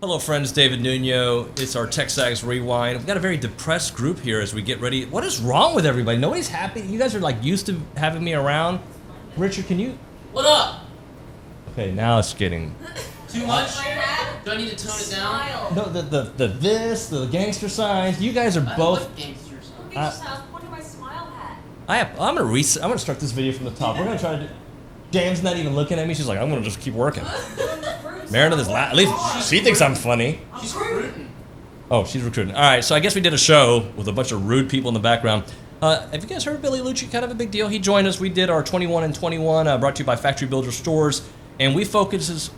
Hello, friends. David Nuno. It's our TexAgs Rewind. We've got a very depressed group here as we get ready. What is wrong with everybody? Nobody's happy. You guys are like used to having me around. Richard, can you? What up? Okay, now it's getting. Too much? Do I need to tone it down? No, the gangster signs. You guys are both. What gangster sign? Look at my smile hat. I'm gonna start this video from the top. We're gonna try to do. Dan's not even looking at me. She's like, I'm gonna just keep working. Meredith is at least she thinks I'm funny. She's recruiting. Oh, she's recruiting. All right, so I guess we did a show with a bunch of rude people in the background. Have you guys heard of Billy Liucci? Kind of a big deal. He joined us. We did our 21 and 21, brought to you by Factory Builder Stores. And we focus,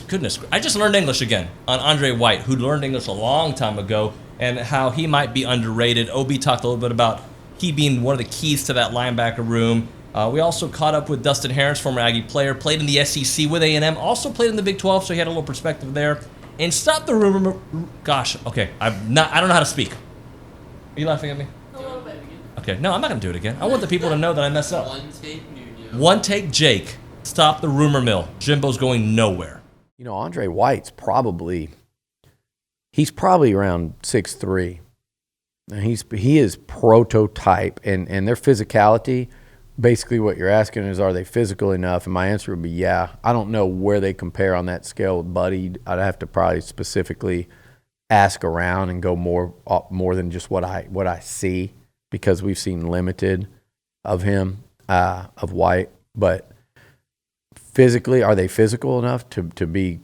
goodness, I just learned English again on Andre White, who learned English a long time ago, and how he might be underrated. OB talked a little bit about he being one of the keys to that linebacker room. We also caught up with Dustin Harris, former Aggie player, played in the SEC with A&M, also played in the Big 12, so he had a little perspective there. And stop the rumor. Gosh, okay, I don't know how to speak. Are you laughing at me? A little bit. Okay, no, I'm not going to do it again. I want the people to know that I messed up. One take Nuno. One take Jake. Stop the rumor mill. Jimbo's going nowhere. You know, Andre White's probably around 6'3". And he is prototype, and their physicality. Basically, what you're asking is, are they physical enough? And my answer would be, yeah. I don't know where they compare on that scale with Buddy. I'd have to probably specifically ask around and go more than just what I see, because we've seen limited of him, of White. But physically, are they physical enough to be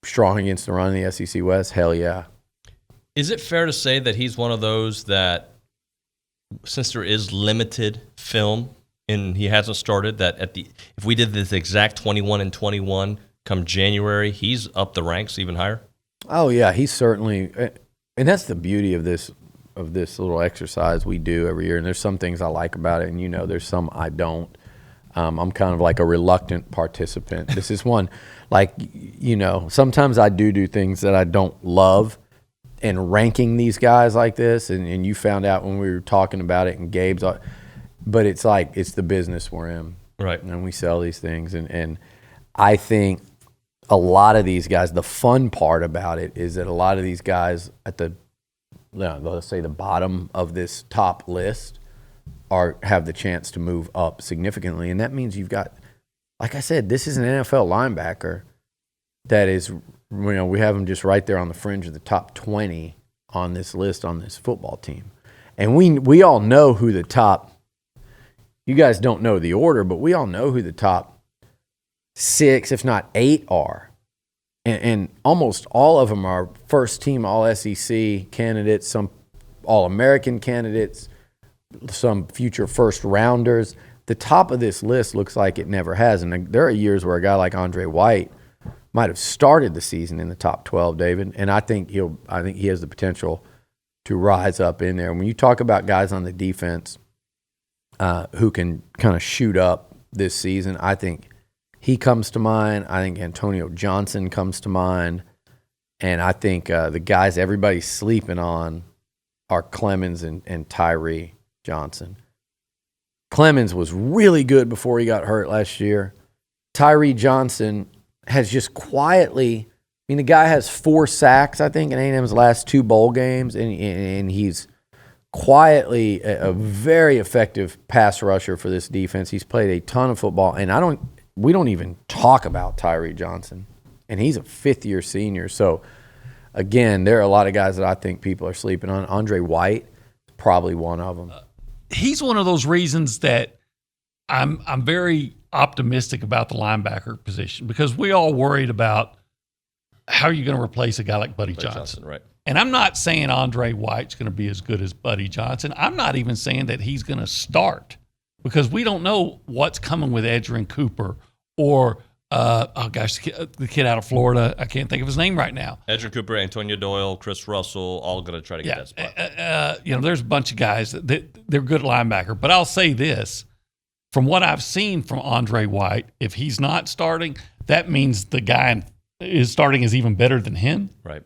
strong against the run in the SEC West? Hell yeah. Is it fair to say that he's one of those that, since there is limited film and he hasn't started, that if we did this exact 21 and 21 come January, he's up the ranks even higher? Oh yeah, he's certainly, and that's the beauty of this little exercise we do every year. And there's some things I like about it, and there's some I don't. I'm kind of like a reluctant participant. This is one, sometimes I do things that I don't love, and ranking these guys like this, and you found out when we were talking about it, and Gabe's, but it's like, it's the business we're in. Right. And we sell these things, and I think a lot of these guys, the fun part about it is that a lot of these guys at let's say the bottom of this top list have the chance to move up significantly. And that means you've got, like I said, this is an NFL linebacker that is, we have him just right there on the fringe of the top 20 on this list on this football team. And we all know who the top, you guys don't know the order, but we all know who the top 6, if not 8 are. And almost all of them are first team All-SEC candidates, some All-American candidates, some future first rounders. The top of this list looks like it never has. And there are years where a guy like Andre White might have started the season in the top 12, David. And I think he has the potential to rise up in there. And when you talk about guys on the defense who can kind of shoot up this season, I think he comes to mind. I think Antonio Johnson comes to mind. And I think the guys everybody's sleeping on are Clemens and Tyree Johnson. Clemens was really good before he got hurt last year. Tyree Johnson has just quietly, the guy has 4 sacks, I think, in A&M's last 2 bowl games, and he's quietly a very effective pass rusher for this defense. He's played a ton of football, and we don't even talk about Tyree Johnson, and he's a 5th-year senior. So, again, there are a lot of guys that I think people are sleeping on. Andre White, probably one of them. He's one of those reasons that I'm very optimistic about the linebacker position, because we all worried about how are you going to replace a guy like Buddy Johnson. Right. And I'm not saying Andre White's going to be as good as Buddy Johnson. I'm not even saying that he's going to start, because we don't know what's coming with Edgerrin Cooper or the kid out of Florida. I can't think of his name right now. Edgerrin Cooper, Antonio Doyle, Chris Russell, all going to try to get that spot. There's a bunch of guys that they're good linebacker. But I'll say this, from what I've seen from Andre White, if he's not starting, that means the guy is starting is even better than him. Right.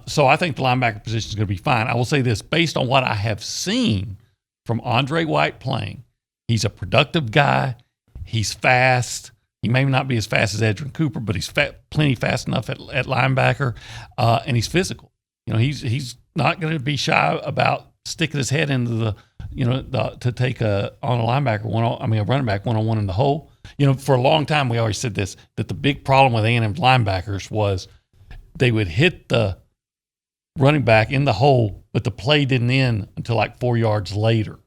So I think the linebacker position is going to be fine. I will say this, based on what I have seen from Andre White playing, he's a productive guy. He's fast. He may not be as fast as Edgerrin Cooper, but he's plenty fast enough at linebacker, and he's physical. He's not going to be shy about sticking his head into to take a running back one-on-one in the hole. For a long time we always said this, that the big problem with A&M's linebackers was they would hit the running back in the hole, but the play didn't end until like 4 yards later.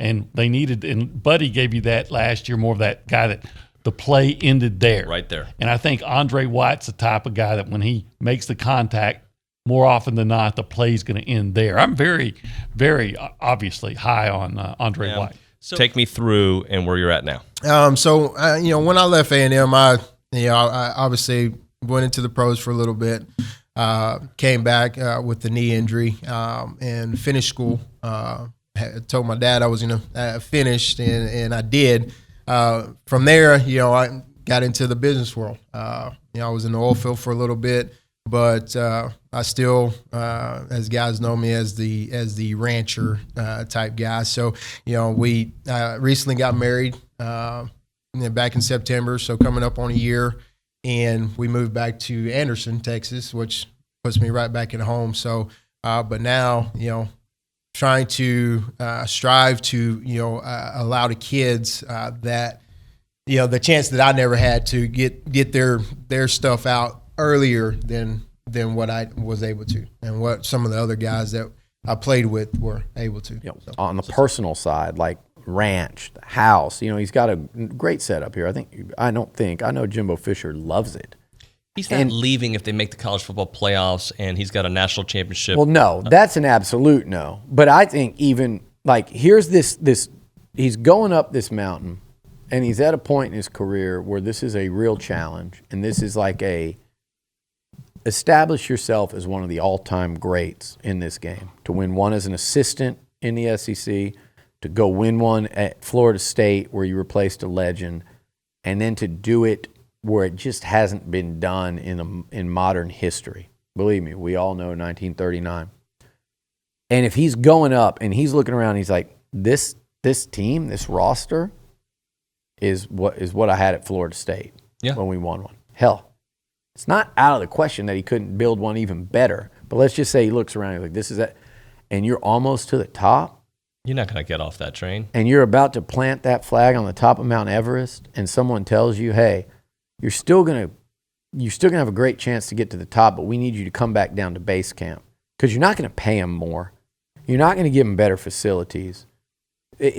And and Buddy gave you that last year, more of that guy that the play ended there. Right there. And I think Andre White's the type of guy that when he makes the contact, more often than not, the play's going to end there. I'm very, very obviously high on Andre White. So take me through and where you're at now. When I left A&M, I obviously went into the pros for a little bit, came back with the knee injury, and finished school. I told my dad I was going to finish, and I did. From there, I got into the business world. I was in the oil field for a little bit, but I still, as guys know me, as the rancher type guy. So, we recently got married back in September, so coming up on a year, and we moved back to Anderson, Texas, which puts me right back at home. So, but now, trying to strive to allow the kids that the chance that I never had to get their stuff out earlier than what I was able to, and what some of the other guys that I played with were able to. On the personal side, like ranch, the house, he's got a great setup here. I know Jimbo Fisher loves it. He's not leaving if they make the college football playoffs and he's got a national championship. Well, no, that's an absolute no. But I think even here's this he's going up this mountain, and he's at a point in his career where this is a real challenge, and this is like establish yourself as one of the all-time greats in this game. To win one as an assistant in the SEC, to go win one at Florida State where you replaced a legend, and then to do it where it just hasn't been done in modern history. Believe me, we all know 1939. And if he's going up and he's looking around, he's like, this team, this roster is what I had at Florida State when we won one. Hell, it's not out of the question that he couldn't build one even better. But let's just say he looks around and he's like, this is it. And you're almost to the top. You're not going to get off that train. And you're about to plant that flag on the top of Mount Everest, and someone tells you, hey, you're still gonna have a great chance to get to the top, but we need you to come back down to base camp, because you're not going to pay them more. You're not going to give them better facilities. I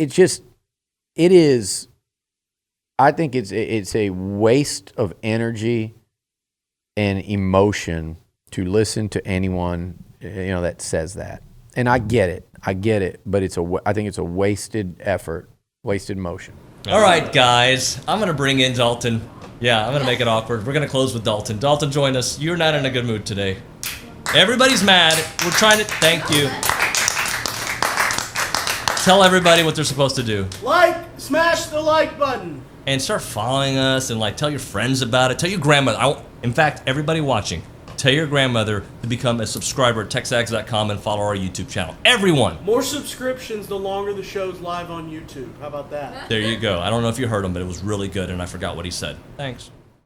think it's a waste of energy and emotion to listen to anyone that says that. And I get it, but I think it's a wasted effort, wasted motion. All right, guys, I'm going to bring in Dalton. Yeah, I'm going to make it awkward. We're going to close with Dalton. Dalton, join us. You're not in a good mood today. Everybody's mad. We're trying to thank you. Tell everybody what they're supposed to do. Smash the like button. And start following us, and tell your friends about it. Tell your grandmother. In fact, everybody watching, tell your grandmother to become a subscriber at TexAgs.com and follow our YouTube channel. Everyone. More subscriptions the longer the show's live on YouTube. How about that? There you go. I don't know if you heard him, but it was really good, and I forgot what he said. Thanks.